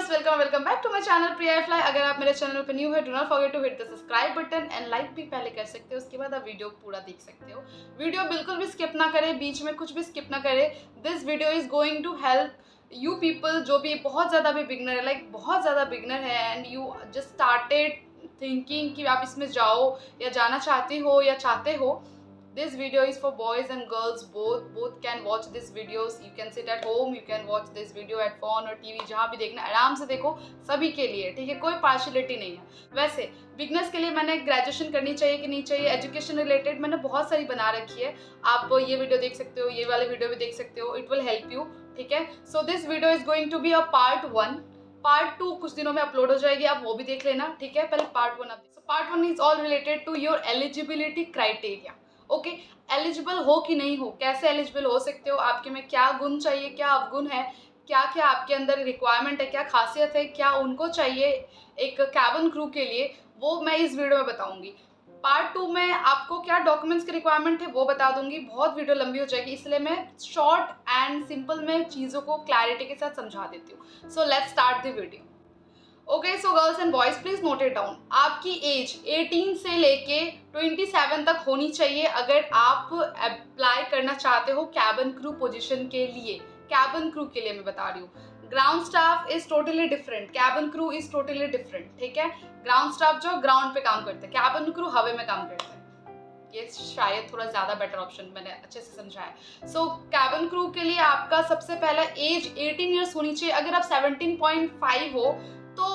Viewers, welcome back to my channel Priya fly. अगर आप मेरे चैनल पर न्यू है, do not forget to hit the subscribe button and like भी पहले कर सकते हो, उसके बाद आप वीडियो पूरा देख सकते हो। वीडियो बिल्कुल भी स्किप ना करें, बीच में कुछ भी स्किप ना करें। This video is going to help you people जो भी बहुत ज़्यादा भी बिगनर है, लाइक बहुत ज़्यादा बिगनर है and you just started thinking कि आप इसमें जाओ या जाना चाहते हो या चाहते हो। This video is for boys and girls both can watch this videos. You can sit at home, you can watch this video at phone और TV, जहाँ भी देखना आराम से देखो, सभी के लिए, ठीक है, कोई पार्शियलिटी नहीं है। वैसे बिगनर्स के लिए मैंने ग्रेजुएशन करनी चाहिए कि नहीं चाहिए, एजुकेशन रिलेटेड मैंने बहुत सारी बना रखी है। आप ये वीडियो देख सकते हो, ये वाले वीडियो भी देख सकते हो, इट विल हेल्प यू, ठीक है। So this video is going to be a part 1। Part 2 कुछ दिनों में अपलोड हो जाएगी, आप वो भी देख लेना, ठीक है। पहले पार्ट 1 आप देखो। Part 1 is all related to your eligibility criteria. Okay, eligible हो कि नहीं हो, कैसे एलिजिबल हो सकते हो, आपके में क्या गुण चाहिए, क्या अवगुण है, क्या क्या आपके अंदर रिक्वायरमेंट है, क्या खासियत है, क्या उनको चाहिए एक कैबिन क्रू के लिए, वो मैं इस वीडियो में बताऊंगी। पार्ट 2 में आपको क्या डॉक्यूमेंट्स की रिक्वायरमेंट है वो बता दूंगी। बहुत वीडियो लंबी हो जाएगी, इसलिए मैं शॉर्ट एंड सिंपल में चीज़ों को क्लैरिटी के साथ समझा देती हूँ। So let's start the video. Okay, so girls and boys please note it down. आपकी एज 18 से लेके 27 तक होनी चाहिए अगर आप अप्लाई करना चाहते हो कैबिन क्रू पोजीशन के लिए। कैबिन क्रू के लिए मैं बता रही हूँ। Ground staff is totally different, cabin crew is totally different, ठीक है। ग्राउंड स्टाफ जो ग्राउंड पे काम करते हैं, कैबिन क्रू हवा में काम करते हैं। ये शायद थोड़ा ज़्यादा बेटर ऑप्शन मैंने अच्छे से समझाया। सो कैबिन क्रू के लिए आपका सबसे पहला एज 18 ईयर्स होनी चाहिए। अगर आप 17.5 हो तो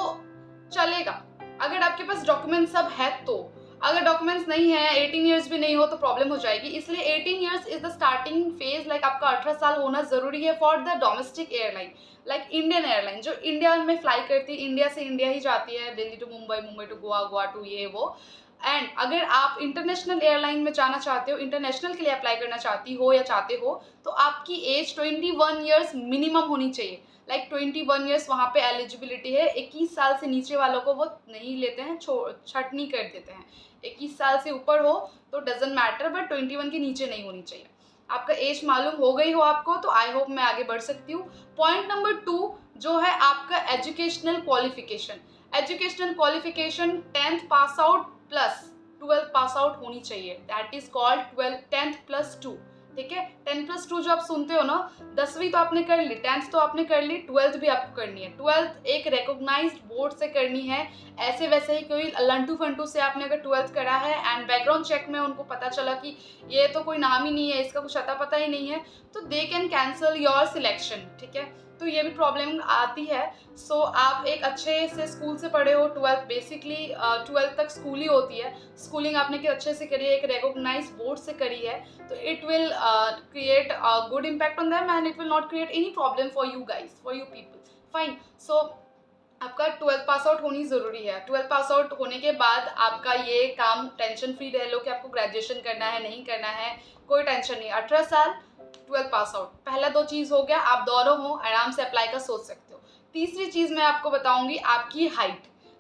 चलेगा, अगर आपके पास डॉक्यूमेंट सब है तो। अगर डॉक्यूमेंट्स नहीं है, 18 ईयर्स भी नहीं हो तो प्रॉब्लम हो जाएगी। इसलिए 18 years is the starting phase, like आपका 18 साल होना जरूरी है for the domestic airline, like Indian airline जो इंडिया में फ्लाई करती है, इंडिया से इंडिया ही जाती है, Delhi to Mumbai, Mumbai to Goa, Goa to ये वो। एंड अगर आप इंटरनेशनल एयरलाइन में जाना चाहते हो, इंटरनेशनल के लिए अप्लाई करना चाहती हो या चाहते हो, तो आपकी एज 21 ईयर्स मिनिमम होनी चाहिए। लाइक 21 ईयर्स वहाँ पे एलिजिबिलिटी है। 21 साल से नीचे वालों को वो नहीं लेते हैं, छटनी कर देते हैं। 21 साल से ऊपर हो तो डजेंट मैटर, बट 21 के नीचे नहीं होनी चाहिए। आपका एज मालूम हो गई हो आपको तो आई होप मैं आगे बढ़ सकती हूँ। पॉइंट नंबर 2 जो है आपका educational qualification. Educational qualification 10th pass out plus 12th pass out होनी चाहिए, that is called 10th plus 2, ठीक है। 10+2 जो आप सुनते हो ना, 10वीं तो आपने कर ली, 10th तो आपने कर ली, 12th भी आपको करनी है। 12th एक रिकॉग्नाइज्ड बोर्ड से करनी है, ऐसे वैसे ही कोई लंटू फंटू से आपने अगर 12th करा है एंड बैकग्राउंड चेक में उनको पता चला कि ये तो कोई नाम ही नहीं है, इसका कुछ अता पता ही नहीं है, तो they can cancel your selection, ठीक है। तो ये भी प्रॉब्लम आती है। सो आप एक अच्छे से स्कूल से पढ़े हो, 12th बेसिकली 12th तक स्कूल ही होती है, स्कूलिंग आपने कि अच्छे से करी है, एक रिकॉग्नाइज बोर्ड से करी है, तो it will create a good impact on them and it will not create any problem for you guys, for you people, fine. So आपका 12th पास आउट होनी ज़रूरी है। 12th पास आउट होने के बाद आपका ये काम टेंशन फ्री रह लो कि आपको ग्रेजुएशन करना है नहीं करना है, कोई टेंशन नहीं। 18 साल 12th पास आउट, पहला 2 चीज़ हो गया, आप दोनों हो आराम से अप्लाई का सोच सकते हो। तीसरी चीज़ मैं आपको बताऊंगी, आपकी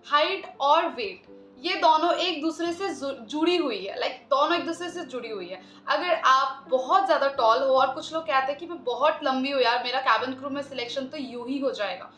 हाइट और वेट, ये दोनों एक दूसरे से जुड़ी हुई है, लाइक दोनों एक दूसरे से जुड़ी हुई है। अगर आप बहुत ज़्यादा टॉल हो, और कुछ लोग कहते हैं कि मैं बहुत लंबी हूँ यार, मेरा कैबिन क्रू में सिलेक्शन तो यूं ही हो जाएगा।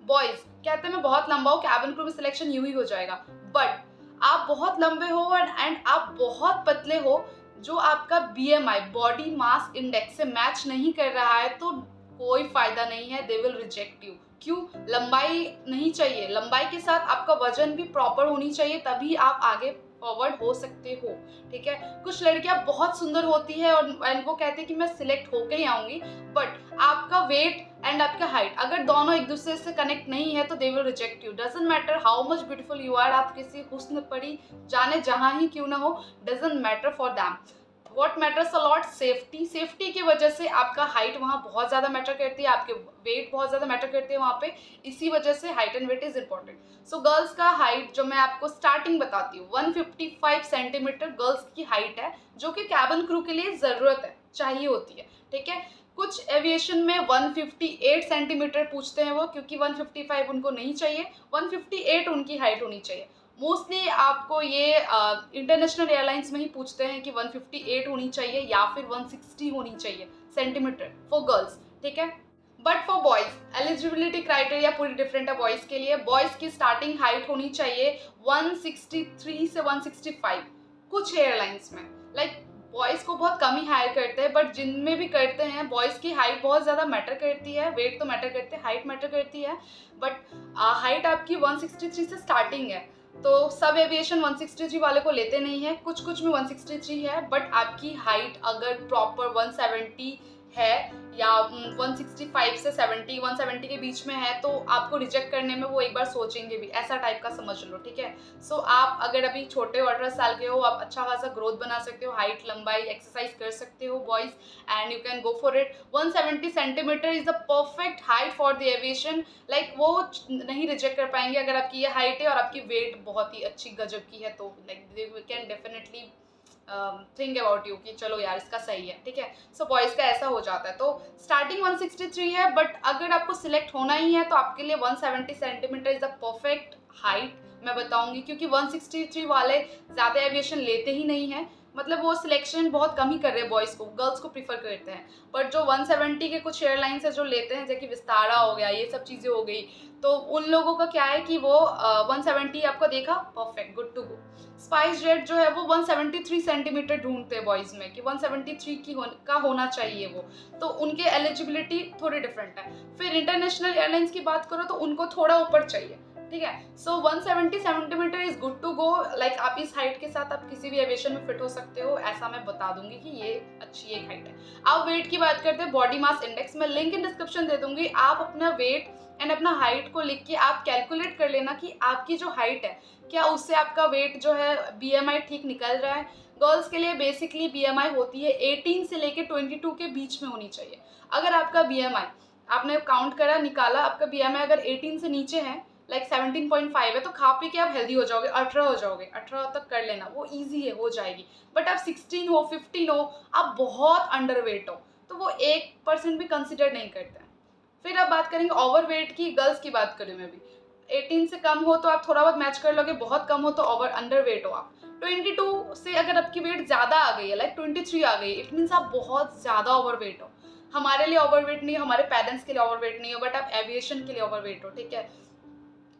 बॉयज़ कहते हैं मैं बहुत लंबा हूँ, कैबिन क्रू में सिलेक्शन यूं ही हो जाएगा, बट आप बहुत लंबे हो एंड आप बहुत पतले हो, जो आपका BMI बॉडी मास इंडेक्स से मैच नहीं कर रहा है, तो कोई फायदा नहीं है, दे विल रिजेक्ट यू। क्यों? लंबाई नहीं चाहिए, लंबाई के साथ आपका वजन भी प्रॉपर होनी चाहिए, तभी आप आगे फॉरवर्ड हो सकते हो, ठीक है। कुछ लड़कियां बहुत सुंदर होती है और वो कहते हैं कि मैं सिलेक्ट होके ही आऊंगी, बट आपका वेट एंड आपका हाइट अगर दोनों एक दूसरे से कनेक्ट नहीं है तो they will reject you. Doesn't matter how much beautiful you are, आप किसी हुस्न परी जाने जहां ही क्यों ना हो, doesn't matter for them. What matters a lot, safety की वजह से आपका हाइट वहाँ बहुत ज़्यादा मैटर करती है, आपके वेट बहुत ज़्यादा मैटर करते हैं वहाँ पे, इसी वजह से height and weight is important. So girls का हाइट जो मैं आपको स्टार्टिंग बताती हूँ, 155 सेंटीमीटर गर्ल्स की हाइट है, जो कि कैबिन क्रू के लिए ज़रूरत है, चाहिए होती है, ठीक है। कुछ एविएशन में 158 सेंटीमीटर पूछते हैं वो, क्योंकि 155 उनको नहीं चाहिए, 158 उनकी हाइट होनी चाहिए। मोस्टली आपको ये इंटरनेशनल एयरलाइंस में ही पूछते हैं कि 158 होनी चाहिए या फिर 160 होनी चाहिए सेंटीमीटर फॉर गर्ल्स, ठीक है। But for boys eligibility criteria पूरी डिफरेंट है बॉयज़ के लिए। बॉयज़ की स्टार्टिंग हाइट होनी चाहिए 163 से 165 कुछ एयरलाइंस में। लाइक बॉयज़ को बहुत कम ही हायर करते हैं, बट जिनमें भी करते हैं बॉयज़ की हाइट बहुत ज़्यादा मैटर करती है। वेट तो मैटर करते हैं, हाइट मैटर करती है, बट हाइट आपकी 163 से स्टार्टिंग है। तो सब एविएशन 163 वाले को लेते नहीं है, कुछ कुछ में 163 है, बट आपकी हाइट अगर प्रॉपर 170 है या 165 से 70 170 के बीच में है तो आपको रिजेक्ट करने में वो एक बार सोचेंगे भी, ऐसा टाइप का समझ लो, ठीक है। सो आप अगर अभी छोटे 18 साल के हो, आप अच्छा खासा ग्रोथ बना सकते हो, हाइट लंबाई एक्सरसाइज कर सकते हो boys, and you can go for it. 170 centimetre is the perfect height for the aviation. Like वो नहीं रिजेक्ट कर पाएंगे अगर आपकी ये हाइट है और आपकी वेट बहुत ही अच्छी गजब की है, तो like they can definitely think about you कि चलो यार इसका सही है, ठीक है। सो बॉयज़ का ऐसा हो जाता है। तो स्टार्टिंग 163 है, बट अगर आपको सिलेक्ट होना ही है तो आपके लिए 170 centimetre is the perfect height मैं बताऊंगी, क्योंकि 163 वाले ज़्यादा एविएशन लेते ही नहीं है। मतलब वो सिलेक्शन बहुत कम ही कर रहे हैं बॉयज़ को, गर्ल्स को प्रीफर करते हैं। बट जो 170 के कुछ एयरलाइंस है जो लेते हैं, जैसे कि विस्तारा हो गया, ये सब चीज़ें हो गई, तो उन लोगों का क्या है कि वो 170 आपको देखा, perfect, good to go. SpiceJet जो है वो 173 सेंटीमीटर ढूंढते हैं बॉयज़ में कि 173 का होना चाहिए वो, तो उनके एलिजिबिलिटी थोड़ी डिफरेंट है। फिर इंटरनेशनल एयरलाइंस की बात करो तो उनको थोड़ा ऊपर चाहिए, ठीक है। So 170 centimetre is good to go. Like आप इस हाइट के साथ आप किसी भी एविएशन में फिट हो सकते हो, ऐसा मैं बता दूंगी कि ये अच्छी एक हाइट है। अब वेट की बात करते हैं, बॉडी मास इंडेक्स, मैं लिंक इन डिस्क्रिप्शन दे दूंगी। आप अपना वेट एंड अपना हाइट को लिख के आप कैलकुलेट कर लेना कि आपकी जो हाइट है क्या उससे आपका वेट जो है BMI ठीक निकल रहा है। गर्ल्स के लिए बेसिकली BMI होती है 18 से लेके 22 के बीच में होनी चाहिए। अगर आपका BMI आपने काउंट करा निकाला, आपका BMI अगर 18 से नीचे है, लाइक 17.5 है, तो खा पी के आप हेल्दी हो जाओगे, 18 हो जाओगे, 18 तक कर लेना, वो इजी है, हो जाएगी। बट आप 16 हो, 15 हो, आप बहुत अंडरवेट हो, तो वो 1% भी कंसिडर नहीं करते हैं। फिर अब बात करेंगे ओवरवेट की। गर्ल्स की बात करूँ मैं भी, 18 से कम हो तो आप थोड़ा बहुत मैच कर लोगे, बहुत कम हो तो अंडरवेट हो आप। 22 से अगर आपकी वेट ज़्यादा आ गई है, लाइक 23 आ गई, इट मीन्स आप बहुत ज़्यादा ओवरवेट हो। हमारे लिए ओवरवेट नहीं हो, हमारे पेरेंट्स के लिए ओवरवेट नहीं हो, बट आप एविएशन के लिए ओवरवेट हो, ठीक है।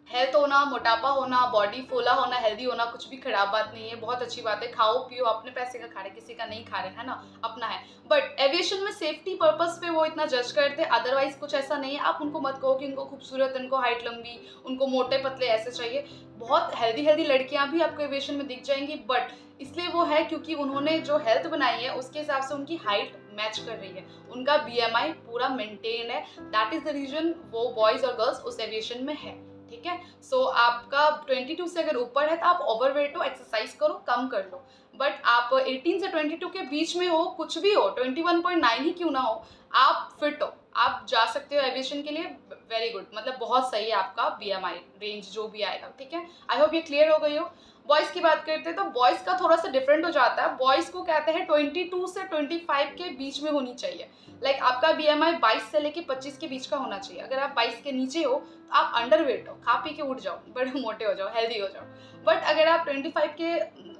हेल्थ होना, मोटापा होना, बॉडी फूला होना, हेल्दी होना कुछ भी खराब बात नहीं है, बहुत अच्छी बात है। खाओ पियो, अपने पैसे का खा रहे, किसी का नहीं खा रहे, है ना, अपना है। बट एविएशन में सेफ्टी पर्पस पे वो इतना जज करते हैं, अदरवाइज कुछ ऐसा नहीं है। आप उनको मत कहो कि उनको खूबसूरत, उनको हाइट लंबी, उनको मोटे पतले ऐसे चाहिए। बहुत हेल्दी हेल्दी लड़कियां भी आपको एविएशन में दिख जाएंगी, बट इसलिए वो है क्योंकि उन्होंने जो हेल्थ बनाई है उसके हिसाब से उनकी हाइट मैच कर रही है, उनका BMI पूरा मेंटेन है। दैट इज द रीजन वो बॉयज और गर्ल्स उस एविएशन में है, ठीक है। सो आपका 22 से अगर ऊपर है तो आप ओवरवेट हो, एक्सरसाइज करो, कम कर लो। बट आप 18 से 22 के बीच में हो, कुछ भी हो, 21.9 ही क्यों ना हो, आप फिट हो, आप जा सकते हो एविएशन के लिए, वेरी गुड, मतलब बहुत सही है आपका BMI रेंज जो भी आएगा, ठीक है। आई होप ये क्लियर हो गई हो। बॉयज़ की बात करते हैं तो बॉयज़ का थोड़ा सा डिफरेंट हो जाता है। बॉयज़ को कहते हैं 22 से 25 के बीच में होनी चाहिए। लाइक आपका BMI 22 से लेके 25 के बीच का होना चाहिए। अगर आप 22 के नीचे हो तो आप अंडरवेट हो, खा पी के उठ जाओ, बड़े मोटे हो जाओ, हेल्दी हो जाओ। बट अगर आप 25 के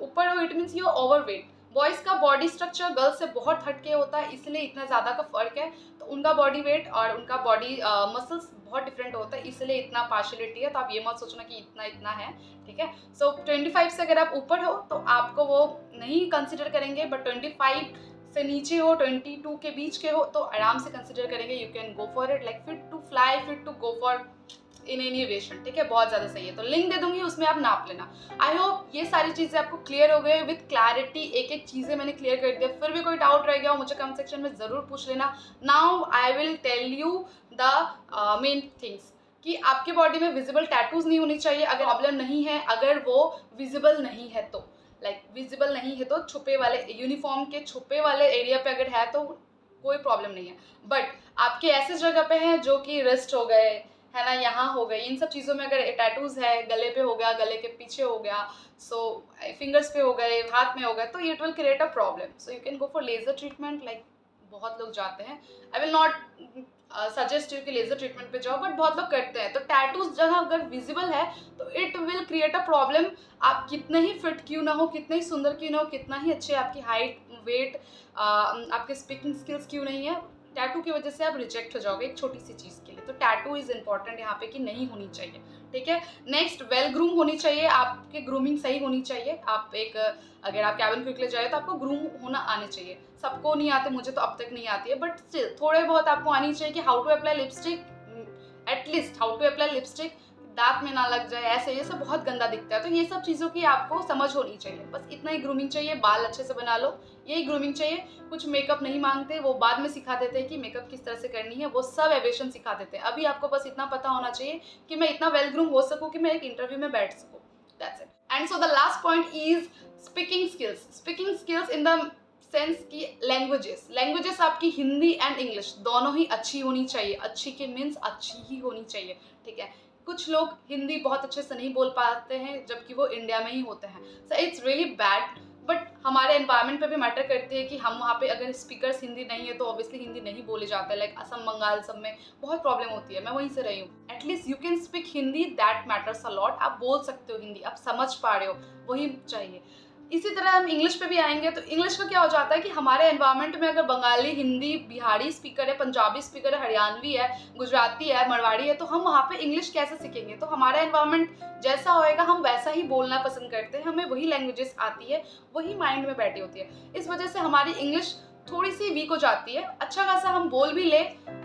ऊपर हो, it means you overweight. Boys का बॉडी स्ट्रक्चर गर्ल्स से बहुत हटके होता है, इसलिए इतना ज़्यादा का फर्क है। तो उनका बॉडी वेट और उनका बॉडी मसल्स बहुत डिफरेंट होता है, इसलिए इतना पार्शलिटी है। तो आप ये मत सोचना कि इतना इतना है, ठीक है। सो 25 से अगर आप ऊपर हो तो आपको वो नहीं कंसिडर करेंगे, बट 25 से नीचे हो, 22 के बीच के हो, तो आराम से कंसिडर करेंगे। You can go for it, like fit to fly, fit to go for in any aviation, ठीक है, बहुत ज़्यादा सही है। तो लिंक दे दूंगी, उसमें आप नाप लेना। आई होप ये सारी चीज़ें आपको क्लियर हो गए विथ क्लैरिटी, एक एक चीज़ें मैंने क्लियर कर दिया। फिर भी कोई डाउट रह गया हो मुझे कमेंट सेक्शन में ज़रूर पूछ लेना। Now I will tell you the main things कि आपके बॉडी में विजिबल टैटूज नहीं होनी चाहिए। अगर प्रॉब्लम नहीं है, अगर वो विजिबल नहीं है तो, लाइक विजिबल नहीं है तो छुपे वाले, यूनिफॉर्म के छुपे वाले एरिया पे अगर है तो कोई प्रॉब्लम नहीं है। बट आपके ऐसे जगह पे हैं जो कि रिस्ट हो गए, है ना, यहाँ हो गए, इन सब चीज़ों में अगर टैटूज है, गले पे हो गया, गले के पीछे हो गया, सो फिंगर्स पे हो गए, हाथ में हो गए, तो it will create a problem. So you can go for laser treatment, like बहुत लोग जाते हैं। I will not suggest you कि लेजर ट्रीटमेंट पे जाओ, बट बहुत लोग करते हैं। तो टैटूज जगह अगर विजिबल है तो it will create a problem. आप कितने ही फिट क्यों ना हो, कितने ही सुंदर क्यों ना हो, कितना ही अच्छे आपकी हाइट, वेट, आपके स्पीकिंग स्किल्स क्यों नहीं है, टैटू की वजह से आप रिजेक्ट हो जाओगे एक छोटी सी चीज़ के लिए। तो टैटू इज़ इंपॉर्टेंट यहाँ पे कि नहीं होनी चाहिए, ठीक है। नेक्स्ट, वेल ग्रूम होनी चाहिए, आपके ग्रूमिंग सही होनी चाहिए। आप एक अगर आप कैबिन क्रू के लिए जाए तो आपको ग्रूम होना आने चाहिए। सबको नहीं आते, मुझे तो अब तक नहीं आती है, बट स्टिल थोड़े बहुत आपको आनी चाहिए कि how to apply lipstick, at least how to apply lipstick, दांत में ना लग जाए, ऐसे ये सब बहुत गंदा दिखता है। तो ये सब चीज़ों की आपको समझ होनी चाहिए, बस इतना ही ग्रूमिंग चाहिए। बाल अच्छे से बना लो, यही ग्रूमिंग चाहिए। कुछ मेकअप नहीं मांगते, वो बाद में सिखा देते हैं कि मेकअप किस तरह से करनी है, वो सब एविएशन सिखा देते हैं। अभी आपको बस इतना पता होना चाहिए कि मैं इतना वेल ग्रूम हो सकूँ कि मैं एक इंटरव्यू में बैठ सकूँ, that's it. And so the last point is speaking skills. Speaking skills in the sense की लैंग्वेजेस आपकी हिंदी एंड इंग्लिश दोनों ही अच्छी होनी चाहिए। अच्छी के मीन्स अच्छी ही होनी चाहिए, ठीक है। कुछ लोग हिंदी बहुत अच्छे से नहीं बोल पाते हैं जबकि वो इंडिया में ही होते हैं, so it's really bad. But हमारे एनवायरनमेंट पे भी मैटर करती है कि हम वहाँ पे अगर स्पीकर्स हिंदी नहीं है तो ऑब्वियसली हिंदी नहीं बोले जाते हैं। लाइक असम, बंगाल सब में बहुत प्रॉब्लम होती है, मैं वहीं से रही हूँ। At least you can speak Hindi, that matters a lot. आप बोल सकते हो हिंदी, आप समझ पा रहे हो, वही चाहिए। इसी तरह हम इंग्लिश पे भी आएंगे तो इंग्लिश का क्या हो जाता है कि हमारे एनवायरनमेंट में अगर बंगाली, हिंदी, बिहारी स्पीकर है, पंजाबी स्पीकर है, हरियाणवी है, गुजराती है, मरवाड़ी है, तो हम वहाँ पे इंग्लिश कैसे सीखेंगे? तो हमारा एनवायरनमेंट जैसा होएगा हम वैसा ही बोलना पसंद करते हैं, हमें वही लैंग्वेजेस आती है, वही माइंड में बैठी होती है। इस वजह से हमारी इंग्लिश थोड़ी सी वीक हो जाती है। अच्छा खासा हम बोल भी ले,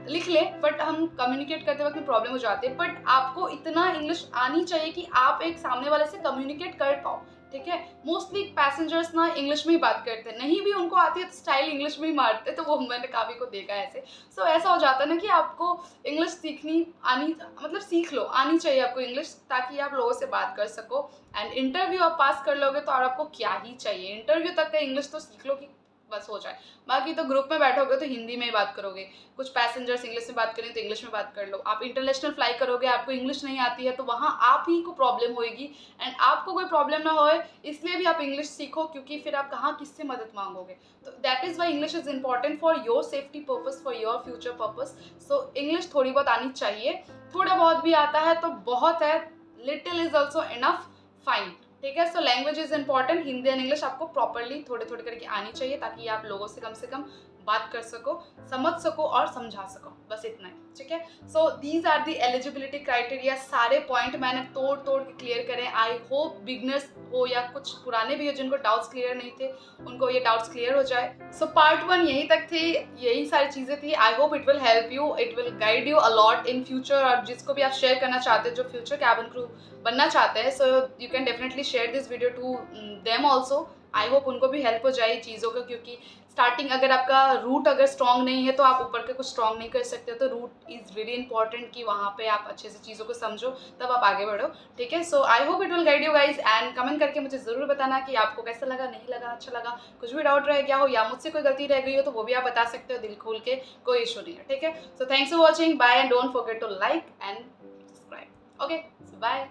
लिख ले, बट हम कम्युनिकेट करते वक्त में प्रॉब्लम हो जाती है। बट आपको इतना इंग्लिश आनी चाहिए कि आप एक सामने वाले से कम्युनिकेट कर पाओ, ठीक है। मोस्टली पैसेंजर्स ना इंग्लिश में ही बात करते हैं, नहीं भी उनको आती है तो स्टाइल इंग्लिश में ही मारते हैं, तो वो मैंने काफ़ी को देखा है ऐसे। सो ऐसा हो जाता है ना कि आपको इंग्लिश सीखनी आनी, मतलब सीख लो, आनी चाहिए आपको इंग्लिश, ताकि आप लोगों से बात कर सको। एंड इंटरव्यू आप पास कर लोगे तो और आपको क्या ही चाहिए, इंटरव्यू तक का इंग्लिश तो सीख लो कि बस हो जाए। बाकी तो ग्रुप में बैठोगे तो हिंदी में ही बात करोगे, कुछ पैसेंजर्स इंग्लिश में बात करें तो इंग्लिश में बात कर लो। आप इंटरनेशनल फ्लाई करोगे, आपको इंग्लिश नहीं आती है तो वहाँ आप ही को प्रॉब्लम होएगी। एंड आपको कोई प्रॉब्लम ना होए इसलिए भी आप इंग्लिश सीखो, क्योंकि फिर आप कहाँ किससे मदद मांगोगे। तो that is why English is important for your safety purpose, for your future purpose. So English थोड़ी बहुत आनी चाहिए, थोड़ा बहुत भी आता है तो बहुत है, little is also enough, fine, ठीक है। So language is important, Hindi and English आपको प्रॉपरली थोड़े थोड़े करके आनी चाहिए, ताकि आप लोगों से कम बात कर सको, समझ सको और समझा सको, बस इतना ही, ठीक है। So these are the eligibility criteria. सारे पॉइंट मैंने तोड़ तोड़ के क्लियर करें। आई होप बिगनर्स हो या कुछ पुराने भी हो जिनको डाउट्स क्लियर नहीं थे, उनको ये डाउट्स क्लियर हो जाए। सो पार्ट 1 यहीं तक थी, यही सारी चीज़ें थी। आई hope it will help you, it will guide you a lot in future. और जिसको भी आप शेयर करना चाहते हैं जो फ्यूचर कैबिन क्रू बनना चाहते हैं, so you can definitely share this video to them also. I hope उनको भी हेल्प हो जाए चीज़ों का, क्योंकि स्टार्टिंग अगर आपका रूट अगर स्ट्रॉन्ग नहीं है तो आप ऊपर के कुछ स्ट्रॉन्ग नहीं कर सकते। तो रूट इज़ रियली इंपॉर्टेंट कि वहाँ पे आप अच्छे से चीज़ों को समझो, तब आप आगे बढ़ो, ठीक है। So I hope it will guide you guys. And comment करके मुझे ज़रूर बताना कि आपको कैसा लगा, नहीं लगा, अच्छा लगा, कुछ भी डाउट रह गया हो या मुझसे कोई गलती रह गई हो तो वो भी आप बता सकते हो दिल खोल के, कोई इशू नहीं है, ठीक है। So thanks for watching, bye, and don't forget to like and subscribe. Okay, so bye.